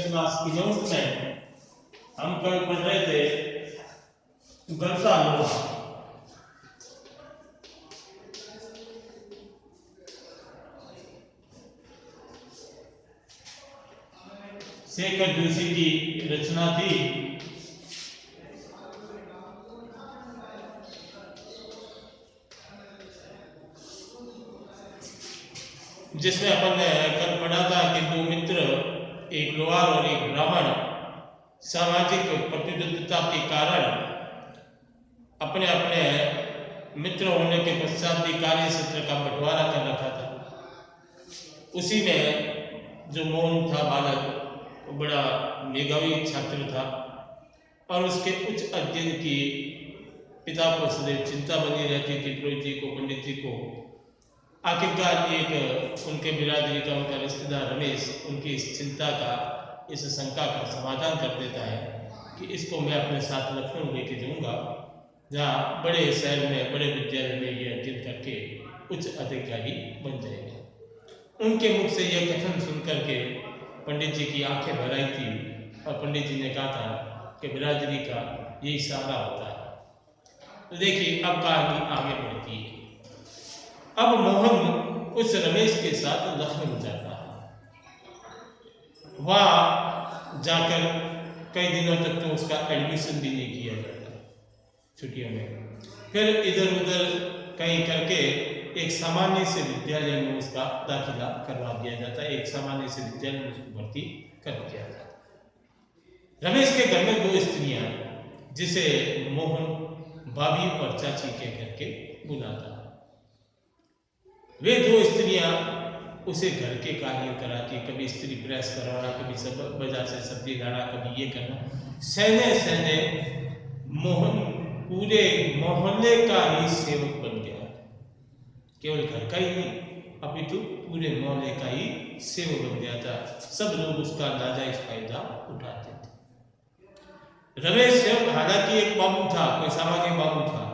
Class की note में हम कल पढ़ रहे थे गलता लोहा। शेखर जोशी की रचना थी जिसमें अपन ने कल पढ़ा था कि दो मित्र, एक लोहार और एक ब्राह्मण, सामाजिक प्रतिद्वंद्विता के कारण अपने अपने मित्र होने के पश्चात भी कार्य क्षेत्र का बंटवारा कर रखा था। उसी में जो मोहन था बालक, वो बड़ा मेधावी छात्र था और उसके उच्च अध्ययन की पिता को सदैव चिंता बनी रहती थी, पुरोहित जी को, पंडित जी को। आखिरकार एक उनके बिरादरी का उनका रिश्तेदार रमेश उनकी इस चिंता का, इस शंका का समाधान कर देता है कि इसको मैं अपने साथ लखनऊ लेके जाऊंगा, जहाँ बड़े शहर में, बड़े विद्यालय में ये अध्ययन करके उच्च अधिकारी बन जाएगा। उनके मुख से यह कथन सुनकर के पंडित जी की आंखें भर आई थी और पंडित जी ने कहा था कि बिरादरी का यही सहारा होता है। तो देखिए अब कहानी आगे बढ़ती है। अब मोहन उस रमेश के साथ लखनऊ जाता है। वहाँ जाकर कई दिनों तक तो उसका एडमिशन भी नहीं किया जाता छुट्टियों में। फिर इधर उधर कहीं करके एक सामान्य से विद्यालय में उसका दाखिला करवा दिया जाता है, एक सामान्य से विद्यालय में उसको भर्ती कर दिया जाता है। रमेश के घर में दो स्त्रियां, जिसे मोहन भाभी और चाची कह करके बुलाता है। वे दो स्त्रियां उसे घर के कार्य कराती, कभी स्त्री प्रेस करवाना, कभी सब बाजार से सब्जी लाना, कभी ये करना। सहने सहने मोहन पूरे मोहल्ले का ही सेवक बन गया। केवल घर का ही नहीं, अपितु पूरे मोहल्ले का ही सेवक बन गया था। सब लोग उसका नाजायज फायदा उठाते थे। रमेश हालांकि एक बाबू था, कोई सामान्य बाबू था,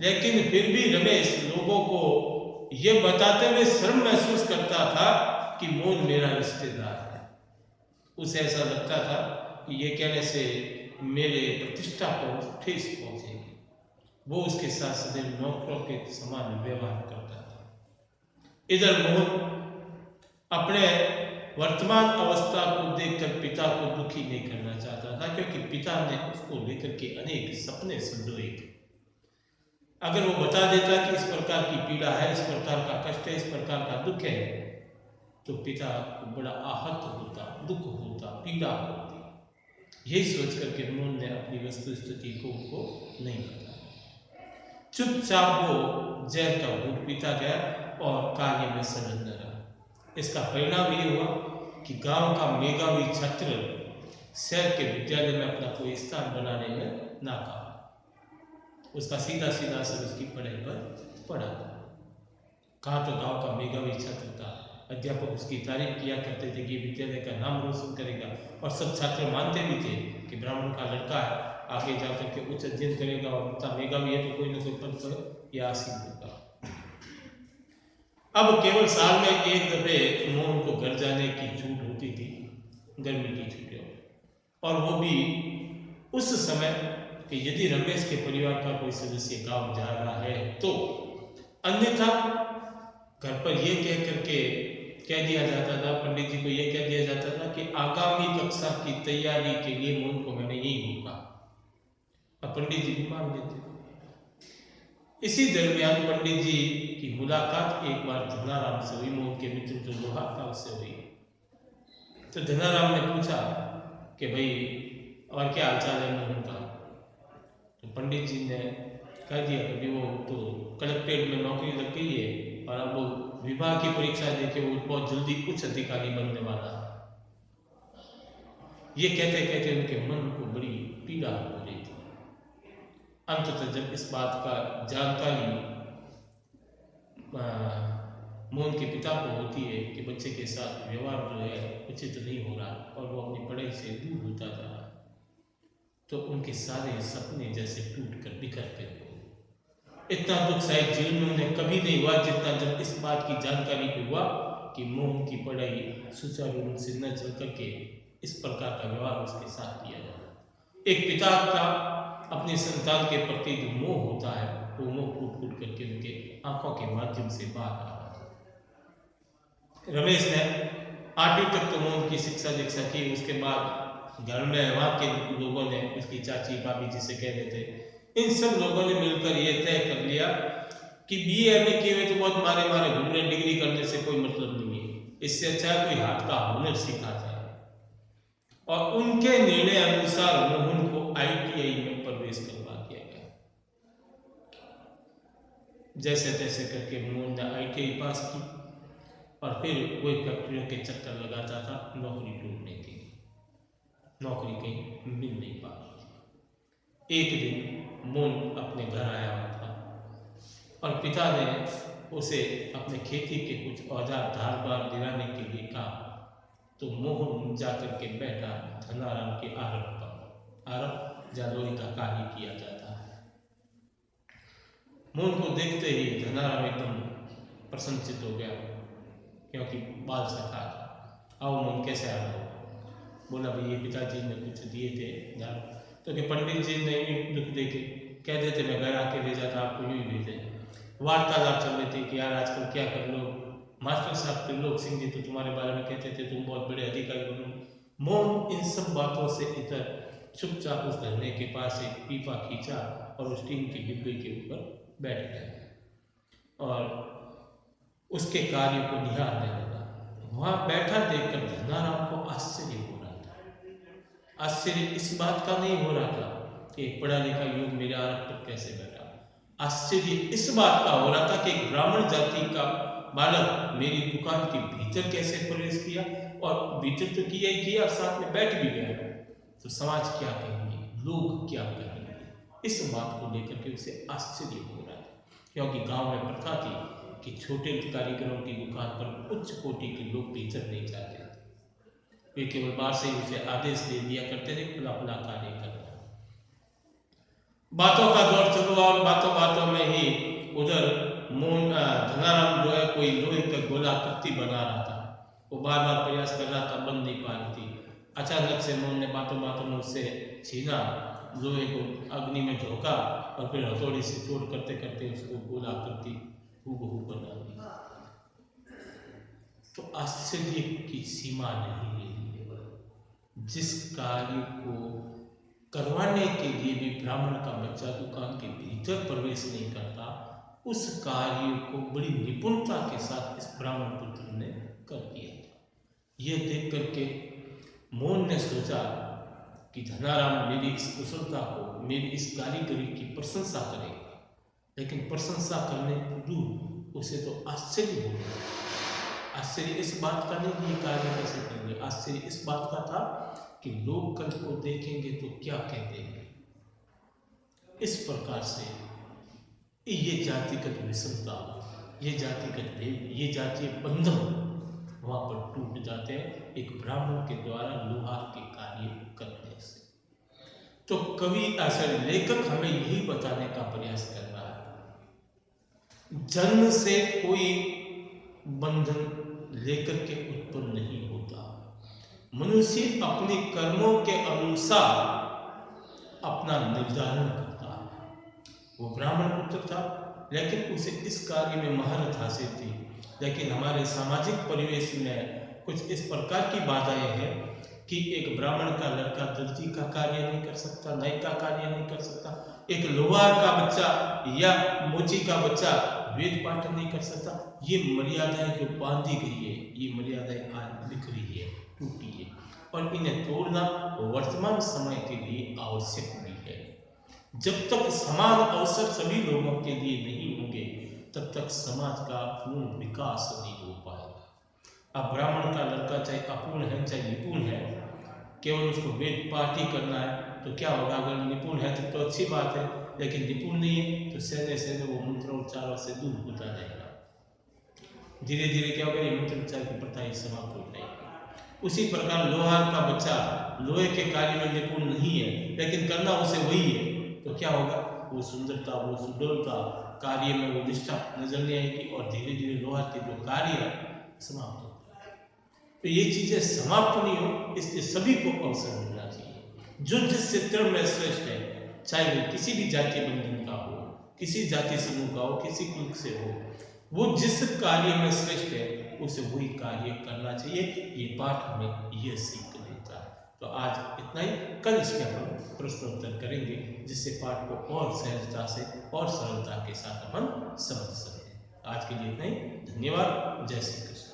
लेकिन फिर भी रमेश लोगों को यह बताते हुए शर्म महसूस करता था कि मोहन मेरा रिश्तेदार है। उसे ऐसा लगता था कि ये कहने से मेरे प्रतिष्ठा को ठेस पहुंचेगी। वो उसके साथ सदैव नौकरों के समान व्यवहार करता था। इधर मोहन अपने वर्तमान अवस्था को देखकर पिता को दुखी नहीं करना चाहता था, क्योंकि पिता ने उसको लेकर के अनेक सपने संजोए थे। अगर वो बता देता कि इस प्रकार की पीड़ा है, इस प्रकार का कष्ट है, इस प्रकार का दुख है, तो पिता को बड़ा आहत होता, दुख होता, पीड़ा होती। यही सोच करके मोहन ने अपनी वस्तु स्थिति को उनको नहीं बताया। चुपचाप वो जहर का घूंट पीता गया और कार्य में संलग्न रहा। इसका परिणाम ये हुआ कि गांव का मेधावी छात्र शहर के विद्यालय में अपना कोई स्थान बनाने में नाकाम। उसका सीधा सीधा असर उसकी पढ़ाई पर पड़ा। कहा तो गांव का मेधावी छात्र था, अध्यापक उसकी तारीफ किया करते थे कि विद्यालय का नाम रोशन करेगा, और सब छात्र मानते भी थे कि ब्राह्मण का लड़का है, आगे जाकर के उच्च अध्ययन करेगा और इतना मेधावी है तो कोई ना कोई पद पर यह हासिल होगा। अब केवल साल में एक दफे मोहन को घर जाने की छूट होती थी, गर्मी की छुट्टियों में, और वो भी उस समय कि यदि रमेश के परिवार का कोई सदस्य गांव जा रहा है तो। अन्यथा घर पर यह कह करके कह दिया जाता था, पंडित जी को यह कह दिया जाता था कि आगामी कक्षा की तैयारी के लिए मोहन को मैंने यही रोका, और पंडित जी भी मान लेते। इसी दरमियान पंडित जी की मुलाकात एक बार धनाराम से हुई, मोहन के मित्र जो लोहार था उससे हुई। तो धनाराम ने पूछा कि भाई और क्या हालचाल है मोहन का। तो पंडित जी ने कह दिया कि वो तो कलेक्ट्रेट में नौकरी लग गई है और अब वो विवाह की परीक्षा देके वो बहुत जल्दी उच्च अधिकारी बनने वाला है। ये कहते कहते उनके मन को बड़ी पीड़ा हो रही थी। अंततः जब इस बात का जानकारी मोहन के पिता को होती है कि बच्चे के साथ व्यवहार जो है उचित नहीं हो रहा और वो अपनी पढ़ाई से दूर होता जा रहा, तो उनके सारे सपने जैसे टूट कर बिखरते हुए। इतना दुख शायद जीवन में उन्हें कभी नहीं हुआ जितना जब इस बात की जानकारी हुआ कि मोहन की पढ़ाई सुचारू रूप से न चल करके इस प्रकार का व्यवहार उसके साथ किया जाता। एक पिता का अपने संतान के प्रति जो मोह होता है वो मोह फूट फूट करके उनके आंखों के माध्यम से बाहर आ रहा था। रमेश ने 8वीं तक तो मोह की शिक्षा दीक्षा की। उसके बाद घर में वहाँ के लोगों ने, उसकी चाची भाभी जिसे कहते थे, इन सब लोगों ने मिलकर ये तय कर लिया कि BA में किए हुए तो बहुत मारे मारे घूम रहे, डिग्री करने से कोई मतलब नहीं है, इससे अच्छा है कोई हाथ का हुनर सीखा जाए। और उनके निर्णय अनुसार मोहन को ITI में प्रवेश करवा दिया गया। जैसे तैसे करके मोहन ने ITI पास की और फिर कोई फैक्ट्रियों के चक्कर लगाता था नौकरी ढूंढने के लिए। नौकरी कहीं मिल नहीं पा रही थी। एक दिन मोहन अपने घर आया हुआ था और पिता ने उसे अपने खेती के कुछ औजार धार बार दिलाने के लिए कहा। तो मोहन जाकर के बैठा धनाराम के आरब पर। आरब जहाँ लोहे का कार्य किया जाता है। मोहन को देखते ही धनाराम एकदम प्रसन्नचित हो गया, क्योंकि बाल सखा था। आओ मोहन, कैसे आ रहे हो? बोला भाई ये पिताजी ने कुछ दिए थे दान। तो कि पंडित जी ने दुख देखे कह देते मैं घर आके ले जाता, आपको यूँ ही भेजे। वार्तालाप चल रही थी कि यार आजकल क्या कर लो, मास्टर साहब त्रिलोक सिंह जी तो तुम्हारे बारे में कहते थे तुम बहुत बड़े अधिकारी बनो। मोहन इन सब बातों से इधर चुपचाप उस धरने के पास एक पीपा खींचा और उस टीन के डिब्बे के ऊपर बैठ गया और उसके कार्य को निहारने लगा। वहां बैठा देखकर धनाराम को आश्चर्य हो रहा था। आश्चर्य इस बात का नहीं हो रहा था कि एक पढ़ा लिखा युवक मेरे आरब पर कैसे बैठा। आश्चर्य इस बात का हो रहा था कि एक ब्राह्मण जाति का बालक मेरी दुकान के भीतर कैसे प्रवेश किया, और भीतर तो किया ही किया, साथ में बैठ भी गया। तो समाज क्या कहेंगे, लोग क्या कहेंगे, इस बात को लेकर के उसे आश्चर्य हो रहा है। क्योंकि गांव में प्रथा थी कि छोटे कारीगरों की दुकान पर उच्च कोटि के लोग भीतर नहीं जाते थे। वे केवल बाहर से उसे आदेश दे दिया करते थे खुला खुला कार्य करना। बातों का दौर चलो और बातों बातों में ही उधर धनाराम जो है कोई लोहे का गोलाकृति बना रहा था। वो बार बार प्रयास कर रहा था, बन नहीं पा रही थी। अचानक से मोहन ने बातों बातों में उससे छीना, लोहे को अग्नि में झोंका और फिर हथौड़ी से चोट करते करते उसको गोलाकृति हूबहू बना दी। तो आश्चर्य की सीमा नहीं रही। जिस कार्य को करवाने के लिए भी ब्राह्मण का बच्चा दुकान के भीतर प्रवेश नहीं करता, उस कार्य को बड़ी निपुणता के साथ इस ब्राह्मण पुत्र ने कर दिया था। यह देख करके मोहन ने सोचा कि धनाराम मेरी इस कुशलता को, मेरी इस कारीगरी की प्रशंसा करेगा, लेकिन प्रशंसा करने पूर्व उसे तो आश्चर्य हो गया। आश्चर्य इस बात का नहीं कि ये कार्य कैसे करेंगे, आश्चर्य इस बात का था कि लोग कल को देखेंगे तो क्या कहते हैं। इस प्रकार से ये जातिगत विषमता, ये जातिगत भेद, ये जातीय बंधन वहां पर टूट जाते हैं एक ब्राह्मण के द्वारा लोहार के कार्य करने से। तो कवि लेखक हमें यही बताने का प्रयास कर रहा है, जन्म से कोई बंधन लेकर के उत्पन्न नहीं होता। मनुष्य अपने कर्मों के अनुसार अपना निर्धारण करता है। वो ब्राह्मण पुत्र था, लेकिन उसे इस कार्य में महारत हासिल थी। लेकिन हमारे सामाजिक परिवेश में कुछ इस प्रकार की बाधाएं हैं कि एक ब्राह्मण का लड़का दर्जी का कार्य नहीं कर सकता, नाई का कार्य नहीं कर सकता, एक लोहार का बच्चा या मोची का बच्चा वेद पाठ नहीं कर सकता। ये मर्यादाएं जो बांधी गई है, ये मर्यादाएं आज बिखरी है, टूटी है, और इन्हें तोड़ना वर्तमान समय के लिए आवश्यक भी है। जब तक समान अवसर सभी लोगों के लिए नहीं होंगे, तब तक समाज का पूर्ण विकास नहीं हो पाएगा। अब ब्राह्मण का लड़का चाहे अपूर्ण है चाहे निपुण है, केवल उसको वेद पाठ ही करना है तो क्या होगा? अगर निपुण है तो अच्छी बात है, लेकिन निपुण नहीं है तो सहने सहने वो मंत्रोच्चारों से दूर होता जाएगा। धीरे धीरे क्या होगा? ये मंत्रोच्चार की प्रथा ही समाप्त हो जाएगी। उसी प्रकार लोहार का बच्चा लोहे के कार्य में निपुण नहीं है, लेकिन करना उसे वही है, तो क्या होगा? वो सुंदरता, वो सुडोलता, कार्य में वो निष्ठा नजर नहीं आएगी और धीरे धीरे लोहार के जो कार्य है समाप्त हो जाएगा। तो ये चीजें समाप्त नहीं हो, इसलिए सभी को अवसर मिलना चाहिए। जो जिस क्षेत्र में श्रेष्ठ है, चाहे वो किसी भी जाति बंधन का हो, किसी जाति समूह का हो, किसी कुल से हो, वो जिस कार्य में श्रेष्ठ है उसे वही कार्य करना चाहिए। ये पाठ हमें ये सीख देता है। तो आज इतना ही, कल इसमें हम प्रश्नोत्तर करेंगे, जिससे पाठ को और सहजता से और सरलता के साथ हम समझ सकें। आज के लिए इतना ही, धन्यवाद। जय श्री कृष्ण।